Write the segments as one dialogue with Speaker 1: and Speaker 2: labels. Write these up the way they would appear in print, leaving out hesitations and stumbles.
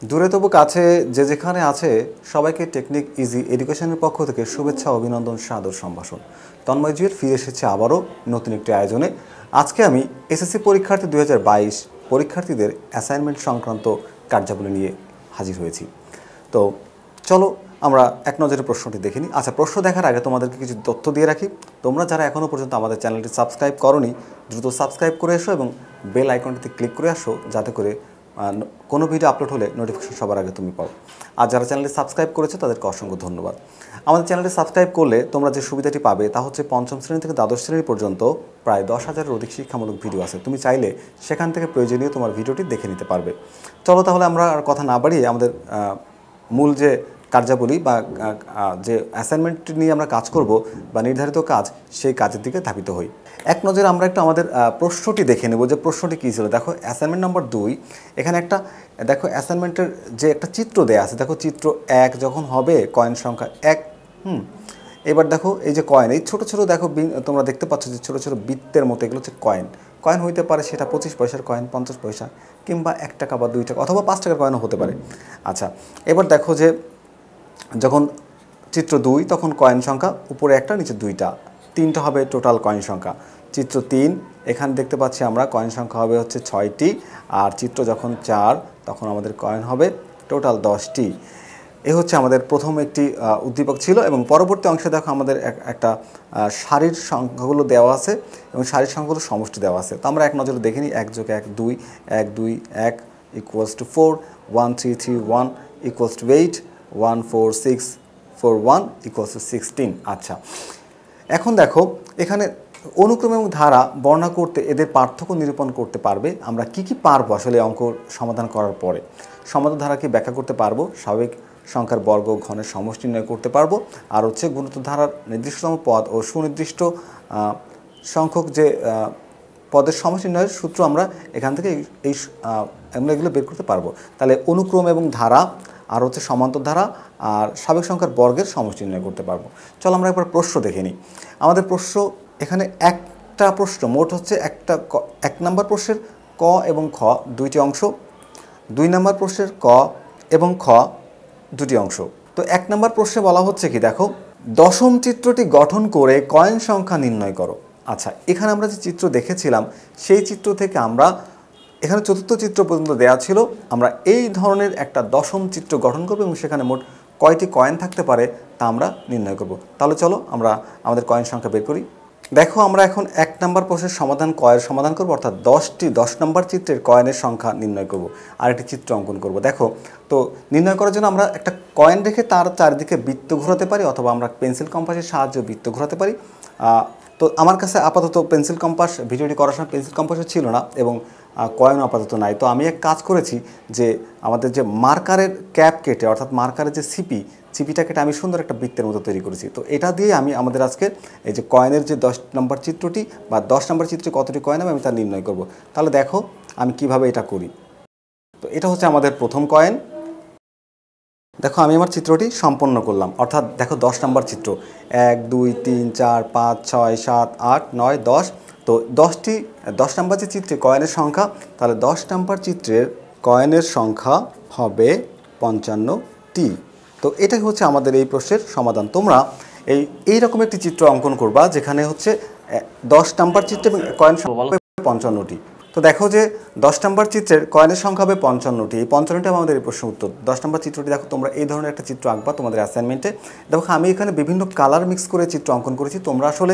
Speaker 1: দূরে তবু কাছে যে যেখানে আছে সবাইকে টেকনিক ইজি এডুকেশনের পক্ষ থেকে শুভেচ্ছা অভিনন্দন সাদর সম্ভাষণ। তন্ময় জিউর ফিরে এসেছে আবারও নতুন একটি আয়োজনে। আজকে আমি এসএসসি পরীক্ষার্থী 2022 পরীক্ষার্থীদের অ্যাসাইনমেন্ট সংক্রান্ত কার্যাবলী নিয়ে হাজির হয়েছি। তো চলো আমরা এক নজরে প্রশ্নটি দেখে নিই। আচ্ছা, প্রশ্ন দেখার আগে তোমাদেরকে কিছু তথ্য দিয়ে রাখি। তোমরা যারা এখনও পর্যন্ত আমাদের চ্যানেলটি সাবস্ক্রাইব করোনি, দ্রুত সাবস্ক্রাইব করে এসো এবং বেল আইকনটিতে ক্লিক করে আসো, যাতে করে কোনো ভিডিও আপলোড হলে নোটিফিকেশন সবার আগে তুমি পাও। আর যারা চ্যানেলটি সাবস্ক্রাইব করেছো তাদেরকে অসংখ্য ধন্যবাদ। আমাদের চ্যানেলটি সাবস্ক্রাইব করলে তোমরা যে সুবিধাটি পাবে তা হচ্ছে পঞ্চম শ্রেণী থেকে দ্বাদশ শ্রেণী পর্যন্ত প্রায় 10,000-এর অধিক শিক্ষামূলক ভিডিও আছে। তুমি চাইলে সেখান থেকে প্রয়োজনীয় তোমার ভিডিওটি দেখে নিতে পারবে। চলো তাহলে আমরা আর কথা না বাড়িয়ে আমাদের মূল যে কার্যাবলী বা যে অ্যাসাইনমেন্ট নিয়ে আমরা কাজ করব বা নির্ধারিত কাজ, সেই কাজের দিকে ধাবিত হই। এক নজরে আমরা একটু আমাদের প্রশ্নটি দেখে নেব যে প্রশ্নটি কী ছিল। দেখো অ্যাসাইনমেন্ট নম্বর 2, এখানে একটা দেখো অ্যাসাইনমেন্টের যে একটা চিত্র দেয়া আছে। দেখো চিত্র 1 যখন হবে কয়েন সংখ্যা 1, এবার দেখো এই যে কয়েন, এই ছোটো ছোটো দেখো তোমরা দেখতে পাচ্ছ যে ছোটো ছোটো বৃত্তের মতো, এগুলো হচ্ছে কয়েন। কয়েন হইতে পারে সেটা 25 পয়সার কয়েন, 50 পয়সা, কিংবা 1 টাকা বা 2 টাকা অথবা 5 টাকার কয়েনও হতে পারে। আচ্ছা, এবার দেখো যে যখন চিত্র 2 তখন কয়েন সংখ্যা উপরে একটা নিচে 2টা, 3টা হবে টোটাল কয়েন সংখ্যা। চিত্র 3 এখানে দেখতে পাচ্ছি আমরা কয়েন সংখ্যা হবে হচ্ছে 6টি। আর চিত্র যখন 4 তখন আমাদের কয়েন হবে টোটাল 10টি। এ হচ্ছে আমাদের প্রথম একটি উদ্দীপক ছিল। এবং পরবর্তী অংশে দেখো আমাদের একটা সারির সংখ্যাগুলো দেওয়া আছে এবং সারির সংখ্যাগুলো সমষ্টি দেওয়া আছে। তো আমরা এক নজরে দেখে নিই। 1 + 1 2, 1 2 1 = 4, 1 3 3 1 = 8, 1 4 6 4 1 = 16। আচ্ছা, এখন দেখো এখানে অনুক্রম এবং ধারা বর্ণনা করতে এদের পার্থক্য নিরূপণ করতে পারবে। আমরা কি কি পারবো আসলে অঙ্ক সমাধান করার পরে? সমান্তর ধারাকে ব্যাখ্যা করতে পারবো, স্বাভাবিক সংখ্যার বর্গ ঘনের সমষ্টি নির্ণয় করতে পারবো, আর হচ্ছে গুণোত্তর ধারার নির্দিষ্টতম পদ ও সুনির্দিষ্ট সংখ্যক যে পদের সমষ্টি নির্ণয়ের সূত্র আমরা এখান থেকে আমরা এগুলো বের করতে পারবো। তাহলে অনুক্রম এবং ধারা, আর হচ্ছে সমান্তর ধারা, আর স্বাভাবিক সংখ্যার বর্গের সমষ্টি নির্ণয় করতে পারবো। চলো আমরা একবার প্রশ্ন দেখে নিই। আমাদের প্রশ্ন এখানে একটা প্রশ্ন, মোট হচ্ছে একটা 1 নম্বর প্রশ্নের ক এবং খ 2টি অংশ, 2 নম্বর প্রশ্নের ক এবং খ 2টি অংশ। তো 1 নম্বর প্রশ্নে বলা হচ্ছে কি, দেখো দশম চিত্রটি গঠন করে কয়েন সংখ্যা নির্ণয় করো। আচ্ছা, এখানে আমরা যে চিত্র দেখেছিলাম সেই চিত্র থেকে আমরা এখানে চতুর্থ চিত্র পর্যন্ত দেওয়া ছিল, আমরা এই ধরনের একটা দশম চিত্র গঠন করব এবং সেখানে মোট কয়টি কয়েন থাকতে পারে তা আমরা নির্ণয় করব। তাহলে চলো আমরা আমাদের কয়েন সংখ্যা বের করি। দেখো আমরা এখন 1 নম্বর প্রশ্নের সমাধান কয়ের সমাধান করব, অর্থাৎ 10 নম্বর চিত্রের কয়েনের সংখ্যা নির্ণয় করব আর একটি চিত্র অঙ্কন করব। দেখো তো নির্ণয় করার জন্য আমরা একটা কয়েন রেখে তার চারিদিকে বৃত্ত ঘোরাতে পারি, অথবা আমরা পেন্সিল কম্পাসের সাহায্যে বৃত্ত ঘোরাতে পারি। তো আমার কাছে আপাতত পেন্সিল কম্পাস, ভিডিওটি করার সময় পেন্সিল কম্পাসও ছিল না এবং কয়েনও আপাতত নাই। তো আমি এক কাজ করেছি যে আমাদের যে মার্কারের ক্যাপ কেটে, অর্থাৎ মার্কারের যে সিপিটা কেটে আমি সুন্দর একটা বৃত্তের মতো তৈরি করেছি। তো এটা দিয়ে আমি আমাদের আজকে এই যে কয়েনের যে 10 নম্বর চিত্রটি বা 10 নম্বর চিত্রে কতটি কয়েন হবে আমি তা নির্ণয় করব। তাহলে দেখো আমি কিভাবে এটা করি। তো এটা হচ্ছে আমাদের প্রথম কয়েন। দেখো আমি আমার চিত্রটি সম্পন্ন করলাম, অর্থাৎ দেখো 10 নম্বর চিত্র, 1 2 3 4 5 6 7 8 9 10। তো 10 নম্বর যে চিত্রে কয়েনের সংখ্যা, তাহলে 10 নম্বর চিত্রের কয়েনের সংখ্যা হবে 55টি। তো এটাই হচ্ছে আমাদের এই প্রশ্নের সমাধান। তোমরা এইরকম একটি চিত্র অঙ্কন করবা যেখানে হচ্ছে 10 নম্বর চিত্রে কয়েন সংখ্যা হবে 55টি। তো দেখো যে 10 নম্বর চিত্রের কয়েনের সংখ্যা হবে 55টি। এই 55টি আমাদের এই প্রশ্ন উত্তর। 10 নম্বর চিত্রটি দেখো তোমরা এই ধরনের একটা চিত্র আঁকবা তোমাদের অ্যাসাইনমেন্টে। দেখো আমি এখানে বিভিন্ন কালার মিক্স করে চিত্র অঙ্কন করেছি। তোমরা আসলে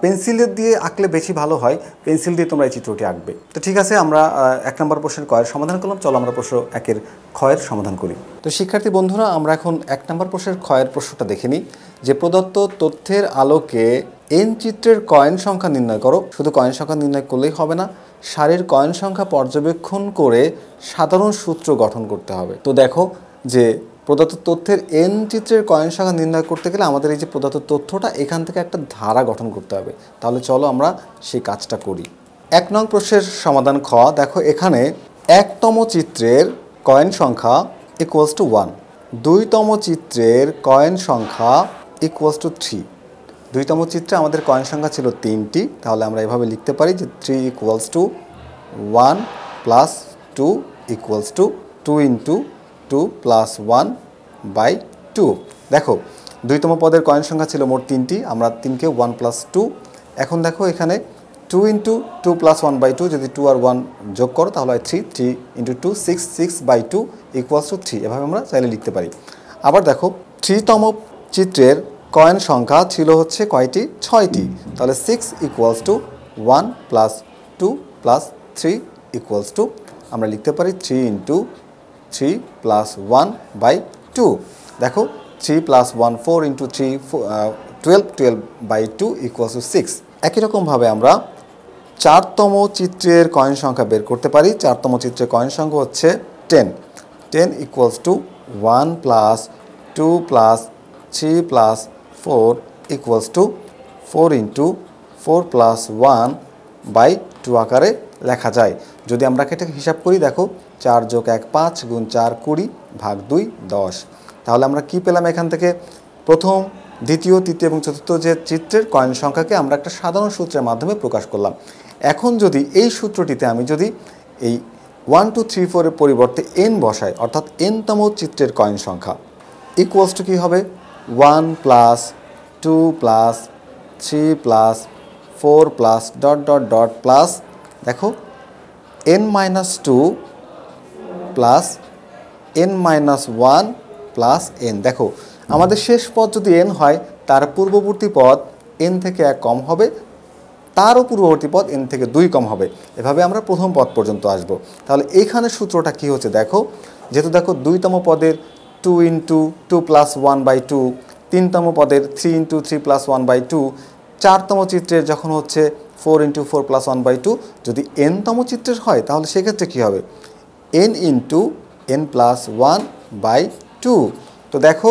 Speaker 1: পেন্সিলের দিয়ে আঁকলে বেশি ভালো হয়, পেন্সিল দিয়ে তোমরা এই চিত্রটি আঁকবে। তো ঠিক আছে, আমরা 1 নম্বর প্রশ্নের কয়ের সমাধান করলাম। চলো আমরা প্রশ্ন 1-এর ক্ষয়ের সমাধান করি। তো শিক্ষার্থী বন্ধুরা, আমরা এখন 1 নম্বর প্রশ্নের ক্ষয়ের প্রশ্নটা দেখে নিই। যে প্রদত্ত তথ্যের আলোকে n চিত্রের কয়েন সংখ্যা নির্ণয় করো। শুধু কয়েন সংখ্যা নির্ণয় করলেই হবে না, সারির কয়েন সংখ্যা পর্যবেক্ষণ করে সাধারণ সূত্র গঠন করতে হবে। তো দেখো যে প্রদত্ত তথ্যের n চিত্রের কয়েন সংখ্যা নির্ণয় করতে গেলে আমাদের এই যে প্রদত্ত তথ্যটা, এখান থেকে একটা ধারা গঠন করতে হবে। তাহলে চলো আমরা সেই কাজটা করি। 1 নং প্রশ্নের সমাধান খ। দেখো এখানে 1তম চিত্রের কয়েন সংখ্যা = 1, 2তম চিত্রের কয়েন সংখ্যা = 3। 2তম চিত্রে আমাদের কয়েন সংখ্যা ছিল 3টি, তাহলে আমরা এভাবে লিখতে পারি যে 3 = 1 + 2 = 2 × 2 + 1/2। দেখো দুইতম পদের কয়েন সংখ্যা ছিল মোট 3টি, আমরা 3কে 1 + 2। এখন দেখো এখানে 2 × 2 + 1/2, যদি 2 আর 1 যোগ করো তাহলে হয় 3, 3 × 2 6, 6/2 = 3। এভাবে আমরা চাইলে লিখতে পারি। আবার দেখো 3তম চিত্রের কয়েন সংখ্যা ছিল হচ্ছে কয়টি? 6টি। তাহলে 6 = 1 + 2 + 3 = আমরা লিখতে পারি 3 × 3 + 1/2। দেখো 3 + 1 4 × 3 12, 12/2 = 6। একই রকমভাবে আমরা 4তম চিত্রের কয়েন সংখ্যা বের করতে পারি। 4তম চিত্রের কয়েন সংখ্যা হচ্ছে 10। 10 = 1 + 2 + 3 + 4 = 4 × 4 + 1/2 আকারে লেখা যায়। যদি আমরা এটাকে হিসাব করি, দেখো 4 + 1 5 × 4 20 ভাগ 2 10। তাহলে আমরা কি পেলাম এখান থেকে? প্রথম, দ্বিতীয়, তৃতীয় এবং চতুর্থ যে চিত্রের কয়েন সংখ্যাকে আমরা একটা সাধারণ সূত্রের মাধ্যমে প্রকাশ করলাম। এখন যদি এই সূত্রটিতে আমি যদি এই 1 2 3 4 এর পরিবর্তে n বসাই, অর্থাৎ nতম চিত্রের কয়েন সংখ্যা = কি হবে? 1 + 2 + 3 + 4 + ... প্লাস দেখো n - 2 + n - 1 + n। দেখো আমাদের শেষ পদ যদি n হয়, তার পূর্ববর্তী পদ n থেকে 1 কম হবে, তারও পূর্ববর্তী পদ n থেকে 2 কম হবে। এভাবে আমরা প্রথম পদ পর্যন্ত আসব। তাহলে এইখানে সূত্রটা কি হচ্ছে দেখো, যেহেতু দেখো দুইতম পদের 2 × 2 + 1/2, তিনতম পদের 3 × 3 + 1/2, চারতম চিত্রের যখন হচ্ছে 4 × 4 + 1/2, যদি nতম চিত্রের হয় তাহলে সেক্ষেত্রে কী হবে? n × n + 1/2। তো দেখো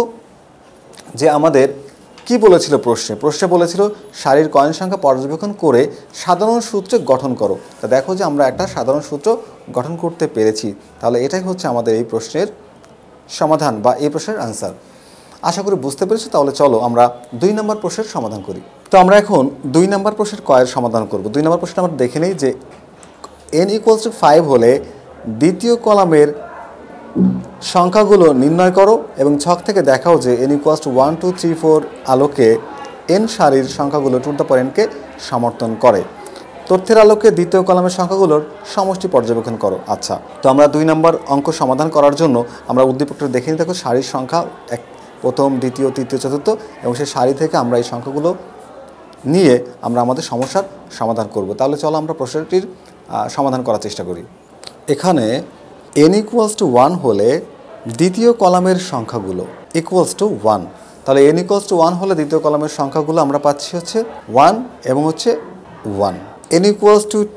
Speaker 1: যে আমাদের কি বলেছিল প্রশ্নে বলেছিল সারির কয়েন সংখ্যা পর্যবেক্ষণ করে সাধারণ সূত্রে গঠন করো। তা দেখো যে আমরা একটা সাধারণ সূত্র গঠন করতে পেরেছি। তাহলে এটাই হচ্ছে আমাদের এই প্রশ্নের সমাধান বা এই প্রশ্নের আনসার। আশা করি বুঝতে পেরেছো। তাহলে চলো আমরা 2 নম্বর প্রশ্নের সমাধান করি। তো আমরা এখন 2 নম্বর প্রশ্নের কয়ের সমাধান করব। 2 নম্বর প্রশ্ন আমরা দেখে নেই যে n = 5 হলে দ্বিতীয় কলামের সংখ্যাগুলো নির্ণয় করো এবং ছক থেকে দেখাও যে n = 1 2 3 4 আলোকে n সারির সংখ্যাগুলো টু দ্য পাওয়ার n কে সমর্থন করে। তথ্যের আলোকে দ্বিতীয় কলামের সংখ্যাগুলোর সমষ্টি পর্যবেক্ষণ করো। আচ্ছা, তো আমরা 2 নম্বর অঙ্ক সমাধান করার জন্য আমরা উদ্দীপকটা দেখে নিই। দেখো সারির সংখ্যা প্রথম, দ্বিতীয়, তৃতীয়, চতুর্থ এবং সেই সারি থেকে আমরা এই সংখ্যাগুলো নিয়ে আমরা আমাদের সমস্যার সমাধান করব। তাহলে চলো আমরা প্রশ্নটির সমাধান করার চেষ্টা করি। এখানে n = 1 হলে দ্বিতীয় কলামের সংখ্যাগুলো = 1। তাহলে n = 1 হলে দ্বিতীয় কলামের সংখ্যাগুলো আমরা পাচ্ছি হচ্ছে 1 এবং হচ্ছে 1। n =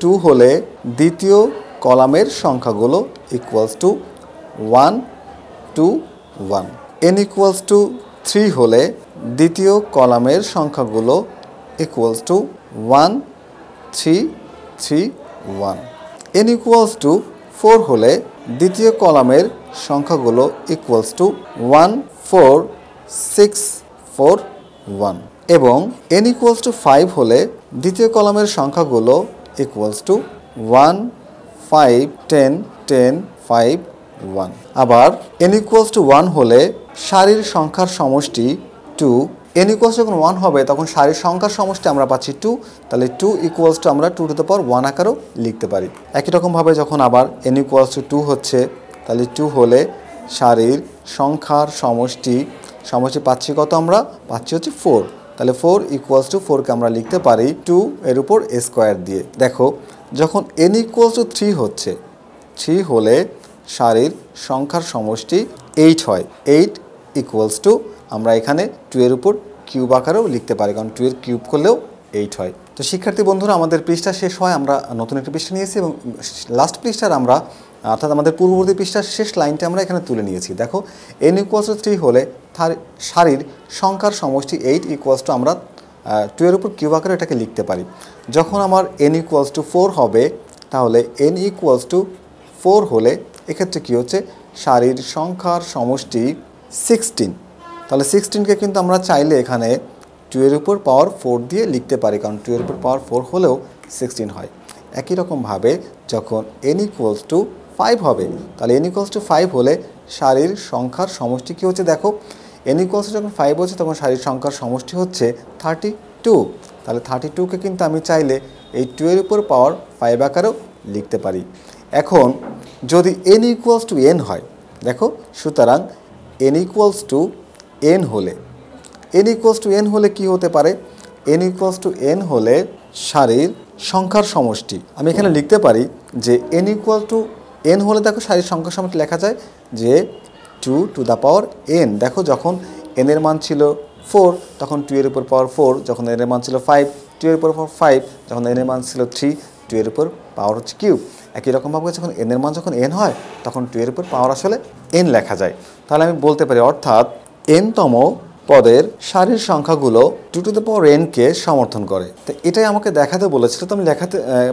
Speaker 1: 2 হলে দ্বিতীয় কলামের সংখ্যাগুলো = 1 2 1। n = 3 হলে দ্বিতীয় কলামের সংখ্যাগুলো = 1 3 3 1। n = 4 হলে দ্বিতীয় কলামের সংখ্যাগুলো = 1 4 6 4 1 এবং n = 5 হলে দ্বিতীয় কলামের সংখ্যাগুলো = 1 5 10 10 5 1। আবার n = 1 হলে সারির সংখ্যার সমষ্টি 2। n যখন 1 হবে তখন সারির সংখ্যার সমষ্টি আমরা পাচ্ছি 2। তাহলে 2 = আমরা 2 টু দ্য পাওয়ার 1 আকারেও লিখতে পারি। একই রকমভাবে যখন আবার n = 2 হচ্ছে, তাহলে 2 হলে সারির সংখ্যার সমষ্টি পাচ্ছি কত? আমরা পাচ্ছি হচ্ছে 4। তাহলে 4 = 4কে আমরা লিখতে পারি 2 এর উপর স্কোয়ার দিয়ে। দেখো যখন n = 3 হচ্ছে, 3 হলে সারির সংখ্যার সমষ্টি 8 হয়। 8 = আমরা এখানে 2 এর উপর কিউব আকারেও লিখতে পারি, কারণ 2 এর কিউব করলেও 8 হয়। তো শিক্ষার্থী বন্ধুরা, আমাদের পৃষ্ঠা শেষ হয়, আমরা নতুন একটা পৃষ্ঠা নিয়েছি এবং লাস্ট পৃষ্ঠার আমরা অর্থাৎ আমাদের পূর্ববর্তী পৃষ্ঠার শেষ লাইনটা আমরা এখানে তুলে নিয়েছি। দেখো n = 3 হলে সারির সংখ্যার সমষ্টি 8 = আমরা 2 এর উপর কিউব আকারে এটাকে লিখতে পারি। যখন আমার n = 4 হবে, তাহলে n = 4 হলে এক্ষেত্রে কী হচ্ছে? সারির সংখ্যার সমষ্টি 16। তাহলে 16কে কিন্তু আমরা চাইলে এখানে 2 এর উপর পাওয়ার 4 দিয়ে লিখতে পারি, কারণ 2 এর উপর পাওয়ার 4 হলেও 16 হয়। একই রকমভাবে যখন n = 5 হবে, তাহলে n = 5 হলে সারির সংখ্যার সমষ্টি কী হচ্ছে দেখো n ইকুয়ালস যখন 5 হচ্ছে তখন সারির সংখ্যার সমষ্টি হচ্ছে 32। তাহলে 32কে কিন্তু আমি চাইলে এই 2 এর উপর পাওয়ার 5 আকারেও লিখতে পারি। এখন যদি n ইকুয়ালস টু n হয়, দেখো সুতরাং n ইকুয়ালস টু n হলে কী হতে পারে? n ইকুয়ালস টু n হলে সারির সংখ্যার সমষ্টি আমি এখানে লিখতে পারি যে n ইকুয়াল টু n হলে দেখো সারির সংখ্যার সমষ্টি লেখা যায় যে 2 টু দ্য পাওয়ার n। দেখো যখন n এর মান ছিল 4 তখন 2 এর উপর পাওয়ার 4, যখন n এর মান ছিল 5 2 এর উপর পাওয়ার 5, যখন n এর মান ছিল 3 2 এর উপর পাওয়ার হচ্ছে কিউব। একই রকমভাবে যখন n এর মান যখন n হয় তখন 2 এর উপর পাওয়ার আসলে n লেখা যায়। তাহলে আমি বলতে পারি অর্থাৎ n তম পদের সারির সংখ্যাগুলো 2 টু দ্য পাওয়ার n কে সমর্থন করে। তো এটাই আমাকে দেখাতে বলেছিল, তো আমি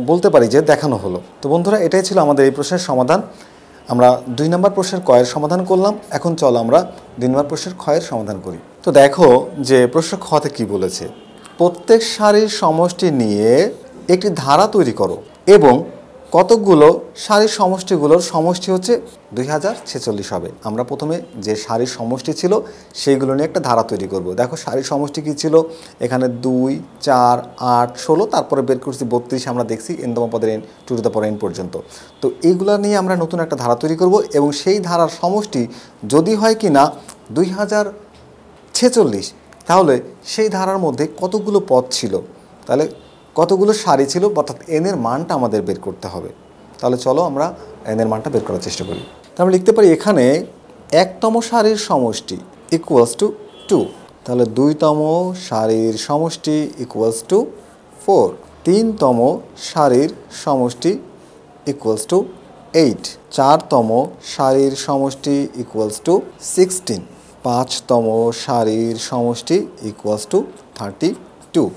Speaker 1: বলতে পারি যে দেখানো হলো। তো বন্ধুরা, এটাই ছিল আমাদের এই প্রশ্নের সমাধান। আমরা 2 নম্বর প্রশ্নের ক এর সমাধান করলাম। এখন চলো আমরা 2 নম্বর প্রশ্নের খ এর সমাধান করি। তো দেখো যে প্রশ্ন খতে কি বলেছে, প্রত্যেক সারির সমষ্টি নিয়ে একটি ধারা তৈরি করো এবং কতকগুলো সারির সমষ্টিগুলোর সমষ্টি হচ্ছে 2046 হবে। আমরা প্রথমে যে সারির সমষ্টি ছিল সেইগুলো নিয়ে একটা ধারা তৈরি করব। দেখো সারির সমষ্টি কী ছিল, এখানে 2 4 8 16, তারপরে বের করছি 32, আমরা দেখছি n-তম পদের n 2 two the power n পর্যন্ত। তো এইগুলো নিয়ে আমরা নতুন একটা ধারা তৈরি করব এবং সেই ধারার সমষ্টি যদি হয় কি না 2046, তাহলে সেই ধারার মধ্যে কতগুলো পদ ছিল, তাহলে কতগুলো সারি ছিল, অর্থাৎ n এর মানটা আমাদের বের করতে হবে। তাহলে চলো আমরা n এর মানটা বের করার চেষ্টা করি। তো আমরা লিখতে পারি এখানে 1তম সারির সমষ্টি ইকুয়ালস টু 2, তাহলে 2তম সারির সমষ্টি ইকুয়ালস টু 4, 3তম সারির সমষ্টি ইকুয়ালস টু 8, 4তম সারির সমষ্টি ইকুয়ালস টু 16, 5তম সারির সমষ্টি ইকুয়ালস টু 32।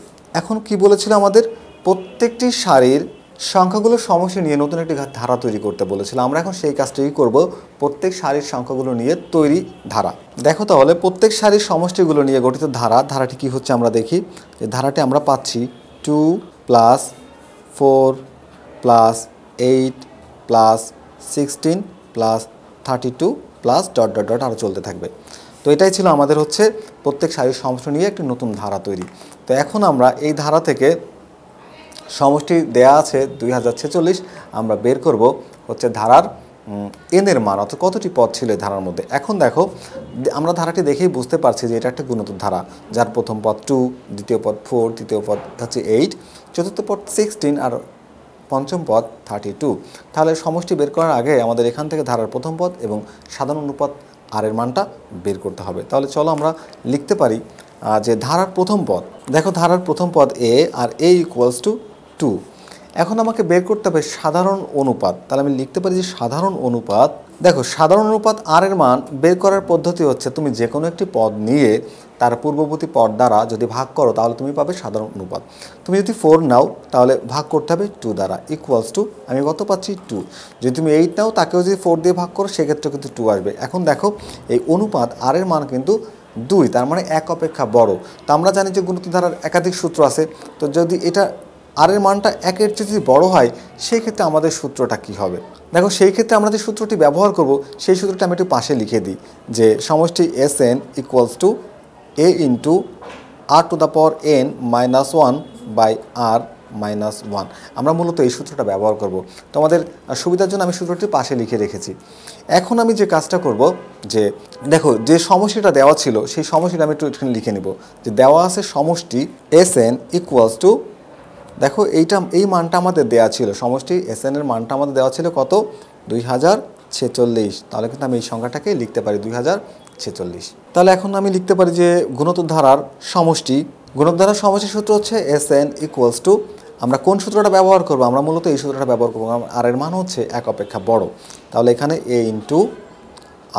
Speaker 1: এখন কি বলেছিল আমাদের, প্রত্যেকটি সারির সংখ্যাগুলোর সমষ্টি নিয়ে নতুন একটি ধারা তৈরি করতে বলেছিল। আমরা এখন সেই কাজটাই করব, প্রত্যেক সারির সংখ্যাগুলো নিয়ে তৈরি ধারা। দেখো তাহলে প্রত্যেক সারির সমষ্টিগুলো নিয়ে গঠিত ধারাটি কি হচ্ছে আমরা দেখি। যে ধারাটি আমরা পাচ্ছি 2 plus 4 plus 8 plus 16 plus 32 plus dot dot dot আরও চলতে থাকবে। তো এটাই ছিল আমাদের হচ্ছে প্রত্যেক সারির সমষ্টি নিয়ে একটি নতুন ধারা তৈরি। তো এখন আমরা এই ধারা থেকে সমষ্টি দেয়া আছে 2046, আমরা বের করব হচ্ছে ধারার n এর মান, অর্থাৎ কতটি পদ ছিল এই ধারার মধ্যে। এখন দেখো আমরা ধারাটি দেখেই বুঝতে পারছি যে এটা একটা গুণোত্তর ধারা, যার প্রথম পদ 2, দ্বিতীয় পদ 4, তৃতীয় পদ হচ্ছে 8, চতুর্থ পদ 16 আর পঞ্চম পদ 32। তাহলে সমষ্টি বের করার আগে আমাদের এখান থেকে ধারার প্রথম পদ এবং সাধারণ অনুপাত আর এর মানটা বের করতে হবে। তাহলে চলো আমরা লিখতে পারি যে ধারার প্রথম পদ, দেখো ধারার প্রথম পদ a আর a ইকুয়ালস টু 2। এখন আমাকে বের করতে হবে সাধারণ অনুপাত। তাহলে আমি লিখতে পারি যে সাধারণ অনুপাত, দেখো সাধারণ অনুপাত আর এর মান বের করার পদ্ধতি হচ্ছে তুমি যে কোনো একটি পদ নিয়ে তার পূর্ববর্তী পদ দ্বারা যদি ভাগ করো তাহলে তুমি পাবে সাধারণ অনুপাত। তুমি যদি 4 নাও তাহলে ভাগ করতে হবে 2 দ্বারা, ইকুয়ালস টু আমি কত পাচ্ছি 2। যদি তুমি 8 নাও তাকেও যদি 4 দিয়ে ভাগ করো সেক্ষেত্রে কিন্তু 2 আসবে। এখন দেখো এই অনুপাত আর এর মান কিন্তু 2, তার মানে 1 অপেক্ষা বড়। তো আমরা জানি যে গুণোত্তর ধারার একাধিক সূত্র আছে, তো যদি এটা আর এর মানটা 1-এর চেয়ে যদি বড় হয় সেই ক্ষেত্রে আমাদের সূত্রটা কি হবে। দেখো সেই ক্ষেত্রে আমরা যে সূত্রটি ব্যবহার করব সেই সূত্রটা আমি একটু পাশে লিখে দিই, যে সমষ্টি Sn equals to a into r to the power n minus 1 by r minus 1। আমরা মূলত এই সূত্রটা ব্যবহার করব। তো আমাদের সুবিধার জন্য আমি সূত্রটি পাশে লিখে রেখেছি। এখন আমি যে কাজটা করব, যে দেখো যে সমষ্টিটা দেওয়া ছিল সেই সমষ্টিটা আমি একটু এখানে লিখে নিব, যে দেওয়া আছে সমষ্টি Sn ইকুয়ালস টু, দেখো এই মানটা আমাদের দেওয়া ছিল, সমষ্টি Sn এর মানটা আমাদের দেওয়া ছিল কত 2046। তাহলে কিন্তু আমি এই সংখ্যাটাকে লিখতে পারি 2046। তাহলে এখন আমি লিখতে পারি যে গুণোত্তর ধারার সমষ্টি, সমষ্টির সূত্র হচ্ছে Sn ইকুয়ালস টু, আমরা কোন সূত্রটা ব্যবহার করব, আমরা মূলত এই সূত্রটা ব্যবহার করবো, আর এর মান হচ্ছে 1 অপেক্ষা বড়। তাহলে এখানে a into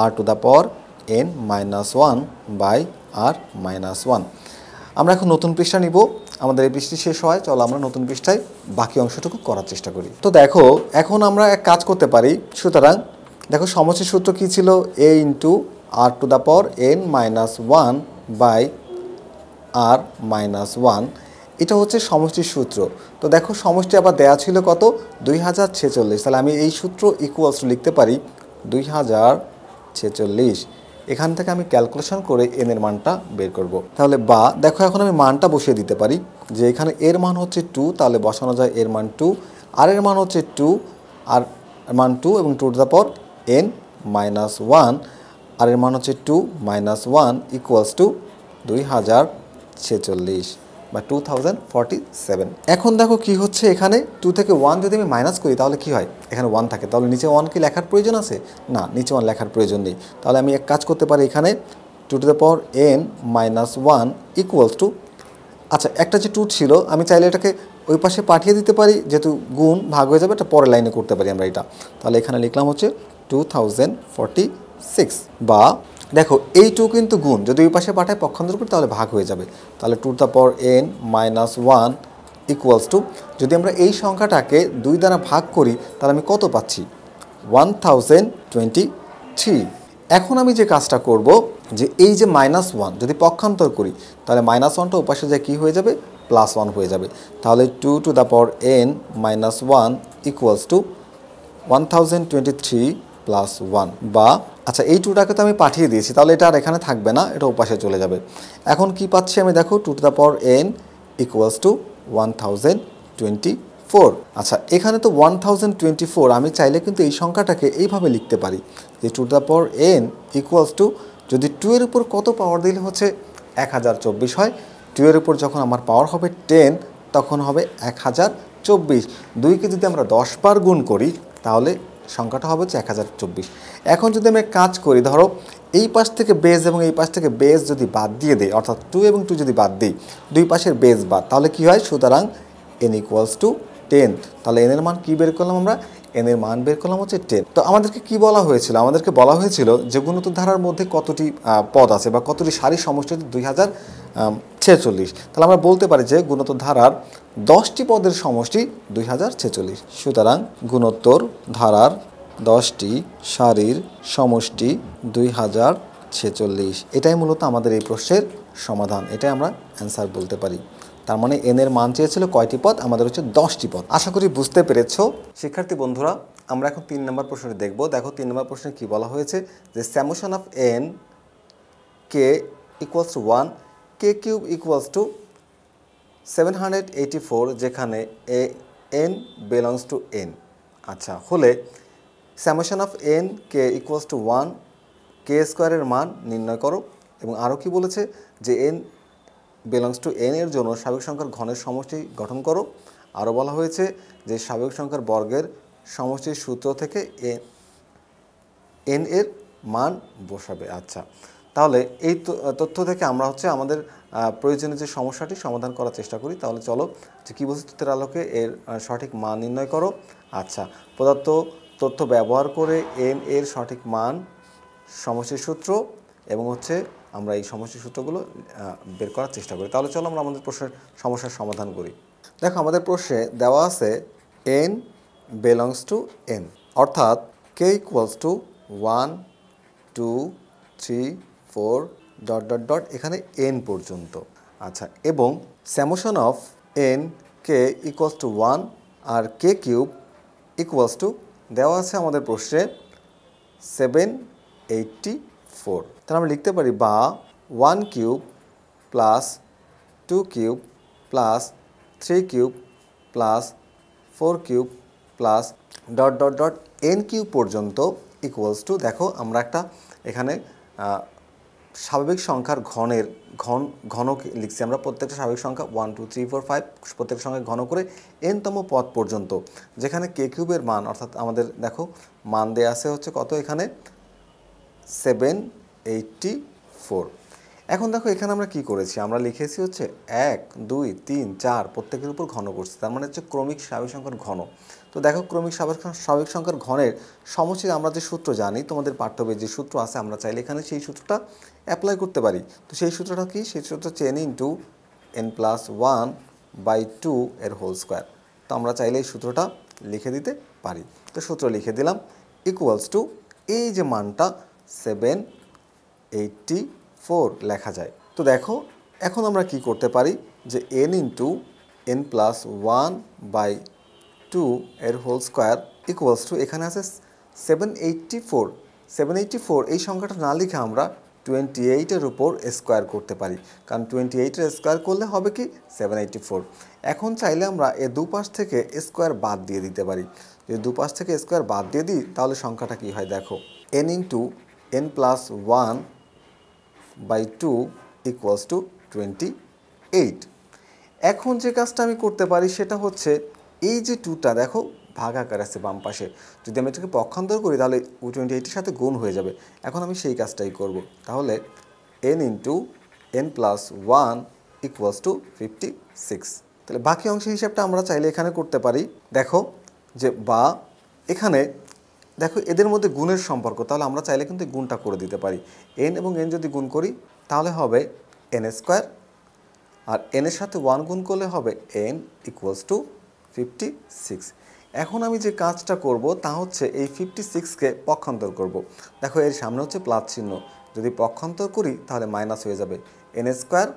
Speaker 1: r to the power n minus 1 by r minus 1। আমরা এখন নতুন পৃষ্ঠা নিব, আমাদের এই পৃষ্ঠটি শেষ হয়, চলো আমরা নতুন পৃষ্ঠায় বাকি অংশটুকু করার চেষ্টা করি। তো দেখো এখন আমরা এক কাজ করতে পারি। সুতরাং দেখো সমষ্টির সূত্র কী ছিল, a into r to the power n minus 1 by r minus 1, এটা হচ্ছে সমষ্টির সূত্র। তো দেখো সমষ্টি আবার দেয়া ছিল কত 2046। তাহলে আমি এই সূত্র ইকুয়ালস টু লিখতে পারি 2046 46। এখান থেকে আমি ক্যালকুলেশন করে n এর মানটা বের করব। তাহলে বা দেখো এখন আমি মানটা বসিয়ে দিতে পারি যে এখানে এর মান হচ্ছে 2, তাহলে বসানো যায় এর মান 2, আর এর মান হচ্ছে 2, আর মান 2 এবং 2 two the power n minus 1, আর এর মান হচ্ছে 2 মাইনাস 1 ইকুয়ালস টু 2046 বা 2047। এখন দেখো কি হচ্ছে, এখানে 2 থেকে 1 যদি আমি মাইনাস করি তাহলে কি হয়, এখানে 1 থাকে, তাহলে নিচে 1 কি লেখার প্রয়োজন আছে? না, নিচে 1 লেখার প্রয়োজন নেই। তাহলে আমি এক কাজ করতে পারি, এখানে 2 two the power n minus 1 equals to, আচ্ছা একটা যে 2 ছিল আমি চাইলে এটাকে ওই পাশে পাঠিয়ে দিতে পারি, যেহেতু গুণ ভাগ হয়ে যাবে, এটা পরের লাইনে করতে পারি আমরা এটা। তাহলে এখানে লিখলাম হচ্ছে 2046, বা দেখো এই 2 কিন্তু গুণ, যদি ওই পাশে পাঠায় পক্ষান্তর করি তাহলে ভাগ হয়ে যাবে। তাহলে 2 two the power n minus 1 equals to, যদি আমরা এই সংখ্যাটাকে 2 দ্বারা ভাগ করি তাহলে আমি কত পাচ্ছি? 1023। এখন আমি যে কাজটা করব, যে এই যে মাইনাস 1 যদি পক্ষান্তর করি তাহলে মাইনাস 1টা ওপাশে যায় কী হয়ে যাবে? প্লাস 1 হয়ে যাবে। তাহলে 2 two the power n minus 1 equals to 1023 plus 1, বা আচ্ছা এই 2টাকে তো আমি পাঠিয়ে দিয়েছি, তাহলে এটা আর এখানে থাকবে না, এটা ওপাশে চলে যাবে। এখন কি পাচ্ছি আমি, দেখো 2 two the power n equals to 1024। আচ্ছা এখানে তো 1024, আমি চাইলে কিন্তু এই সংখ্যাটাকে এইভাবে লিখতে পারি যে 2 two the power n equals to, যদি 2 এর উপর কত পাওয়ার দিলে হচ্ছে 1024 হয়, 2 এর উপর যখন আমার পাওয়ার হবে 10 তখন হবে 1024। 2কে যদি আমরা 10 বার গুণ করি তাহলে সংখ্যাটা হবে হচ্ছে 1024। এখন যদি আমি কাজ করি, ধরো এই পাশ থেকে বেস এবং এই পাশ থেকে বেস যদি বাদ দিয়ে দিই, অর্থাৎ 2 এবং 2 যদি বাদ দিই, দুই পাশের বেস বাদ, তাহলে কি হয়? সুতরাং n ইকুয়ালস টু 10। তাহলে n এর মান কি বের করলাম আমরা? n এর মান বের করলাম হচ্ছে 10। তো আমাদেরকে কি বলা হয়েছিল? আমাদেরকে বলা হয়েছিল যে গুণোত্তর ধারার মধ্যে কতটি পদ আছে বা কতটি সারির সমষ্টি হচ্ছে 2046। তাহলে আমরা বলতে পারি যে গুণোত্তর ধারার 10টি পদের সমষ্টি 2046। সুতরাং গুণোত্তর ধারার 10টি সারির সমষ্টি 2046। এটাই মূলত আমাদের এই প্রশ্নের সমাধান, এটাই আমরা অ্যান্সার বলতে পারি। তার মানে n এর মান চেয়েছিল কয়টি পদ? আমাদের হচ্ছে 10টি পদ। আশা করি বুঝতে পেরেছো শিক্ষার্থী বন্ধুরা। আমরা এখন 3 নম্বর প্রশ্নটি দেখব। দেখো 3 নম্বর প্রশ্নে কি বলা হয়েছে, যে summation of n k equals to 1 k cube equals two 784, যেখানে n বিলংস টু n। আচ্ছা হলে summation of n k equals to 1 k স্কোয়ারের মান নির্ণয় করো। এবং আরও কি বলেছে, যে n বিলংস টু n এর জন্য স্বাভাবিক সংখ্যার ঘনের সমষ্টি গঠন করো। আরও বলা হয়েছে যে স্বাভাবিক সংখ্যার বর্গের সমষ্টির সূত্র থেকে n এর মান বসাবে। আচ্ছা তাহলে এই তথ্য থেকে আমরা হচ্ছে আমাদের প্রয়োজনীয় যে সমস্যাটি সমাধান করার চেষ্টা করি। তাহলে চলো, যে কী বলছে, তথ্যের আলোকে এর সঠিক মান নির্ণয় করো। আচ্ছা, প্রদত্ত তথ্য ব্যবহার করে n এর সঠিক মান, সমষ্টির সূত্র এবং হচ্ছে আমরা এই সমষ্টির সূত্রগুলো বের করার চেষ্টা করি। তাহলে চলো আমরা আমাদের প্রশ্নের সমস্যার সমাধান করি। দেখো আমাদের প্রশ্নে দেওয়া আছে n বিলংস টু n, অর্থাৎ k equals to 1 2 3 4 dot dot dot এখানে n পর্যন্ত। আচ্ছা, এবং summation of n k equals to 1 আর k কিউব ইকুয়ালস টু দেওয়া আছে আমাদের প্রশ্নে 784। তাহলে আমরা লিখতে পারি, বা 1 cube plus 2 cube plus 3 cube plus 4 cube plus dot dot dot n cube পর্যন্ত ইকুয়ালস টু, দেখো আমরা একটা এখানে স্বাভাবিক সংখ্যার ঘন লিখছি। আমরা প্রত্যেকটা স্বাভাবিক সংখ্যা 1 2 3 4 5 প্রত্যেকটা সংখ্যা ঘন করে nতম পদ পর্যন্ত, যেখানে k কিউবের মান, অর্থাৎ আমাদের দেখো মান দেয়া আছে হচ্ছে কত, এখানে 784। এখন দেখো এখানে আমরা কি করেছি, আমরা লিখেছি হচ্ছে 1 2 3 4 প্রত্যেকের উপর ঘন করছি, তার মানে হচ্ছে ক্রমিক স্বাভাবিক সংখ্যার ঘন। তো দেখো ক্রমিক স্বাভাবিক সংখ্যার ঘনের সমষ্টি আমরা যে সূত্র জানি, তোমাদের পাঠ্যবইয়ে যে সূত্র আছে, আমরা চাইলে এখানে সেই সূত্রটা অ্যাপ্লাই করতে পারি। তো সেই সূত্রটা কি? সেই সূত্র হচ্ছে n ইন্টু n প্লাস 1/2 এর হোল স্কোয়ার। তো আমরা চাইলে এই সূত্রটা লিখে দিতে পারি। তো সূত্র লিখে দিলাম, ইকুয়ালস টু এই যে মানটা 784 লেখা যায়। তো দেখো এখন আমরা কি করতে পারি, যে n ইন্টু n প্লাস 1/2 এর হোল স্কোয়ার ইকুয়ালস টু, এখানে আছে 784, 784 এই সংখ্যাটা না লিখে আমরা 28-এর উপর স্কোয়ার করতে পারি, কারণ 28-এর স্কোয়ার করলে হবে কি 784। এখন চাইলে আমরা এর দুপাশ থেকে স্কোয়ার বাদ দিয়ে দিতে পারি। যদি দুপাশ থেকে স্কোয়ার বাদ দিয়ে দিই তাহলে সংখ্যাটা কি হয় দেখো, n into n plus 1/2 equals to 28। এখন যে কাজটা আমি করতে পারি সেটা হচ্ছে এই যে 2টা দেখো ভাগাকার আছে বাম পাশে, যদি আমি এটাকে পক্ষান্তর করি তাহলে 28-এর সাথে গুণ হয়ে যাবে। এখন আমি সেই কাজটাই করব, তাহলে n into n plus 1 equals to 56। তাহলে বাকি অংশের হিসাবটা আমরা চাইলে এখানে করতে পারি। দেখো যে বা এখানে দেখো এদের মধ্যে গুণের সম্পর্ক, তাহলে আমরা চাইলে কিন্তু গুণটা করে দিতে পারি। n এবং n যদি গুণ করি তাহলে হবে n স্কোয়ার, আর n এর সাথে 1 গুণ করলে হবে n ইকুয়ালস টু 56। এখন আমি যে কাজটা করব তা হচ্ছে এই 56কে পক্ষান্তর করব। দেখো এর সামনে হচ্ছে প্লাস চিহ্ন, যদি পক্ষান্তর করি তাহলে মাইনাস হয়ে যাবে, n square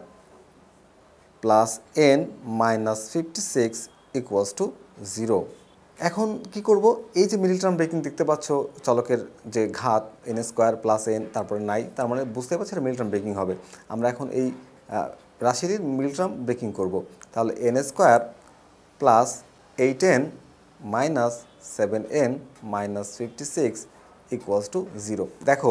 Speaker 1: plus n minus 56 equals to 0। এখন কি করব, এই যে মিডল টার্ম ব্রেকিং দেখতে পাচ্ছ চলকের যে ঘাত n স্কোয়ার প্লাস n তারপরে নাই, তার মানে বুঝতে পারছি এটা মিডল টার্ম ব্রেকিং হবে। আমরা এখন এই রাশির মিডল টার্ম ব্রেকিং করব, তাহলে n square plus 8n minus 7n minus 56 equals to 0। দেখো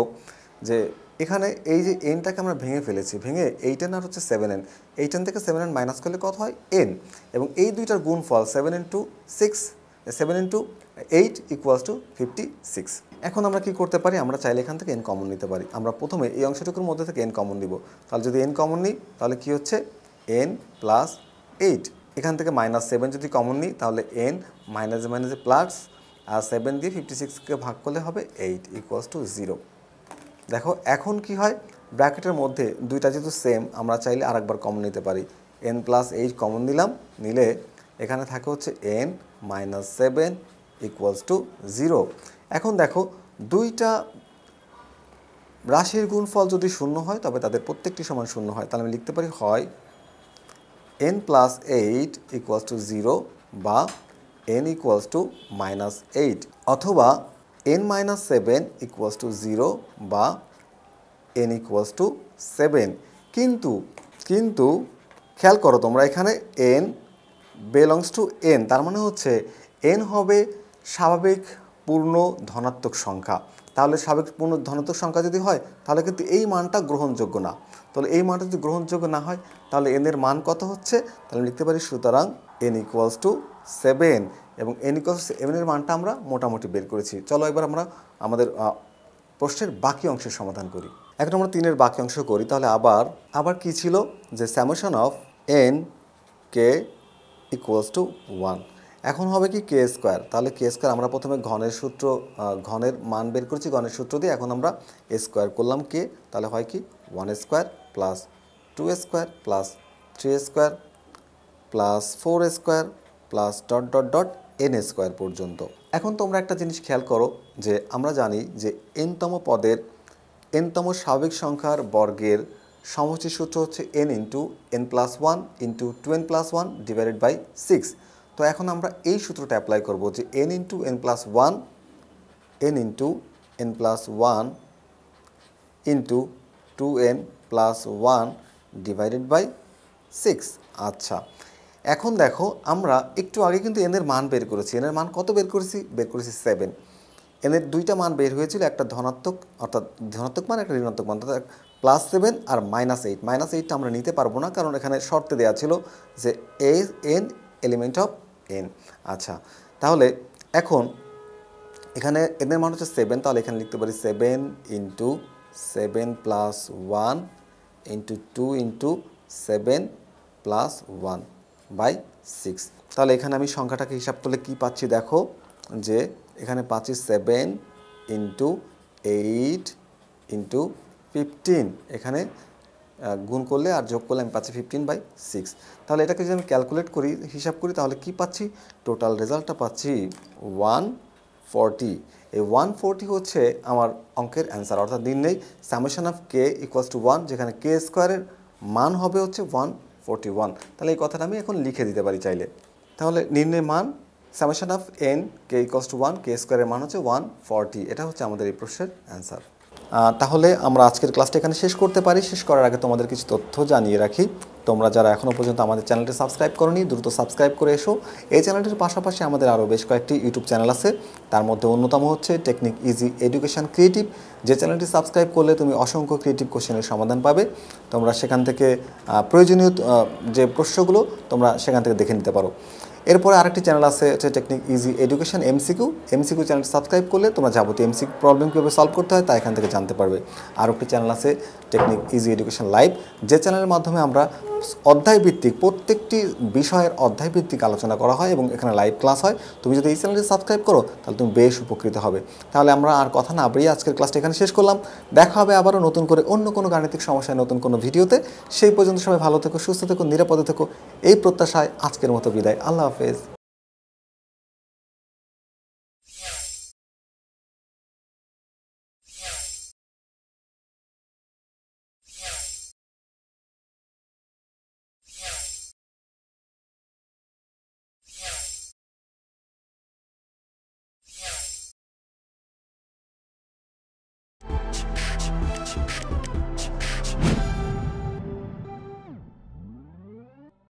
Speaker 1: যে এখানে এই যে এনটাকে আমরা ভেঙে ফেলেছি, ভেঙে 8n আর হচ্ছে 7n, 8n থেকে 7n মাইনাস করলে কত হয় n, এবং এই দুইটার গুণফল 7 ইন্টু 8 ইকুয়ালস টু 56। এখন আমরা কি করতে পারি, আমরা চাইলে এখান থেকে n কমন নিতে পারি। আমরা প্রথমে এই অংশটুকুর মধ্যে থেকে n কমন নিব, তাহলে যদি n কমন নিই তাহলে কি হচ্ছে n প্লাস 8, এখান থেকে মাইনাস 7 যদি কমন নিই তাহলে n মাইনাসে মাইনাসে প্লাস, আর 7 দিয়ে 56কে ভাগ করলে হবে 8 ইকুয়ালস টু 0। দেখো এখন কি হয়, ব্র্যাকেটের মধ্যে দুইটা যেহেতু সেম আমরা চাইলে আরেকবার কমন নিতে পারি, n প্লাস 8 কমন নিলাম, নিলে এখানে থাকে হচ্ছে n মাইনাস 7 ইকুয়ালস টু 0। এখন দেখো দুইটা রাশির গুণফল যদি শূন্য হয় তবে তাদের প্রত্যেকটি সমান শূন্য হয়, তাহলে আমি লিখতে পারি হয় n প্লাস 8 ইকুয়ালস টু 0 বা n ইকুয়ালস টু মাইনাস 8, অথবা n মাইনাস 7 ইকুয়ালস টু 0 বা n ইকুয়ালস টু 7। কিন্তু খেয়াল করো তোমরা, এখানে n বিলংস টু n, তার মানে হচ্ছে n হবে স্বাভাবিক পূর্ণ ধনাত্মক সংখ্যা। তাহলে স্বাভাবিক পূর্ণ ধনাত্মক সংখ্যা যদি হয় তাহলে কিন্তু এই মানটা গ্রহণযোগ্য না। তাহলে এই মানটা যদি গ্রহণযোগ্য না হয় তাহলে n এর মান কত হচ্ছে, তাহলে লিখতে পারি সুতরাং n ইকুয়ালস টু 7, এবং n ইকুয়ালস টু 7 এর মানটা আমরা মোটামুটি বের করেছি। চলো এবার আমরা আমাদের প্রশ্নের বাকি অংশের সমাধান করি। এখন আমরা 3-এর বাকি অংশ করি, তাহলে আবার কি ছিল যে summation of n k equals to 1। এখন হবে কি কে স্কোয়ার, তাহলে কে স্কোয়ার আমরা প্রথমে ঘনের মান বের করেছি ঘনের সূত্র দিয়ে, এখন আমরা স্কোয়ার করলাম কে, তাহলে হয় কি 1 square plus 2 square plus 3 square plus 4 square plus dot dot dot n square পর্যন্ত। এখন তোমরা একটা জিনিস খেয়াল করো যে আমরা জানি যে n-তম পদের n-তম স্বাভাবিক সংখ্যার বর্গের সমষ্টি সূত্র হচ্ছে n into n plus 1 into 2n plus 1 divided by 6। তো এখন আমরা এই সূত্রটা অ্যাপ্লাই করব যে n into n plus 1 n into n plus 1 into 2n plus 1 divided by 6। আচ্ছা, এখন দেখো আমরা একটু আগে কিন্তু n এর মান বের করেছি, n এর মান কত বের করেছি 7। n এর দুইটা মান বের হয়েছিল, একটা ধনাত্মক অর্থাৎ ধনাত্মক মান, একটা ঋণাত্মক মান, অর্থাৎ +7 আর -8। -8টা আমরা নিতে পারবো না কারণ এখানে শর্তে দেওয়া ছিল যে n এলিমেন্ট অফ n। আচ্ছা, তাহলে এখন এখানে n এর মান হচ্ছে 7, তাহলে এখানে লিখতে পারি 7 into 7 plus 1 into 2 into 7 plus 1 by 6। তাহলে এখানে আমি সংখ্যাটাকে হিসাব করলে কী পাচ্ছি দেখো, যে এখানে পাচ্ছি 7 ইন্টু 8 ইন্টু 15, এখানে গুণ করলে আর যোগ করলে আমি পাচ্ছি 15/6। তাহলে এটাকে যদি আমি ক্যালকুলেট করি, হিসাব করি, তাহলে কি পাচ্ছি, টোটাল রেজাল্টটা পাচ্ছি 140। এই 140 হচ্ছে আমার অঙ্কের অ্যান্সার, অর্থাৎ নির্ণয় summation of K equals to 1, যেখানে কে স্কোয়ারের মান হবে হচ্ছে 141। তাহলে এই কথাটা আমি এখন লিখে দিতে পারি চাইলে। তাহলে নির্ণয় মান summation of n k equals to 1 k স্কোয়ারের মান হচ্ছে 140। এটা হচ্ছে আমাদের এই প্রশ্নের অ্যান্সার। তাহলে আমরা আজকের ক্লাসটা এখানে শেষ করতে পারি। শেষ করার আগে তোমাদের কিছু তথ্য জানিয়ে রাখি। তোমরা যারা এখনও পর্যন্ত আমাদের চ্যানেলটি সাবস্ক্রাইব করোনি দ্রুত সাবস্ক্রাইব করে এসো। এই চ্যানেলটির পাশাপাশি আমাদের আরও বেশ কয়েকটি ইউটিউব চ্যানেল আছে, তার মধ্যে অন্যতম হচ্ছে টেকনিক ইজি এডুকেশন ক্রিয়েটিভ। যে চ্যানেলটি সাবস্ক্রাইব করলে তুমি অসংখ্য ক্রিয়েটিভ কোশ্চেনের সমাধান পাবে। তোমরা সেখান থেকে প্রয়োজনীয় যে প্রশ্নগুলো তোমরা সেখান থেকে দেখে নিতে পারো। এরপরে আরেকটি চ্যানেল আছে হচ্ছে টেকনিক ইজি এডুকেশন এমসিকিউ চ্যানেলটি সাবস্ক্রাইব করলে তোমরা যাবতীয় এমসিকিউ প্রবলেম কীভাবে সলভ করতে হয় তা এখান থেকে জানতে পারবে। আর একটি চ্যানেল আছে টেকনিক ইজি এডুকেশন লাইভ, যে চ্যানেলের মাধ্যমে আমরা অধ্যায়ভিত্তিক প্রত্যেকটি বিষয়ের অধ্যায়ভিত্তিক আলোচনা করা হয় এবং এখানে লাইভ ক্লাস হয়। তুমি যদি এই চ্যানেলটি সাবস্ক্রাইব করো তাহলে তুমি বেশ উপকৃত হবে। তাহলে আমরা আর কথা না বাড়িয়ে আজকের ক্লাসটা এখানে শেষ করলাম। দেখা হবে আবারও নতুন করে অন্য কোনো গাণিতিক সমস্যায় নতুন কোনো ভিডিওতে। সেই পর্যন্ত সবাই ভালো থেকো, সুস্থ থেকো, নিরাপদে থেকো, এই প্রত্যাশায় আজকের মতো বিদায়। আল্লাহ হাফেজ।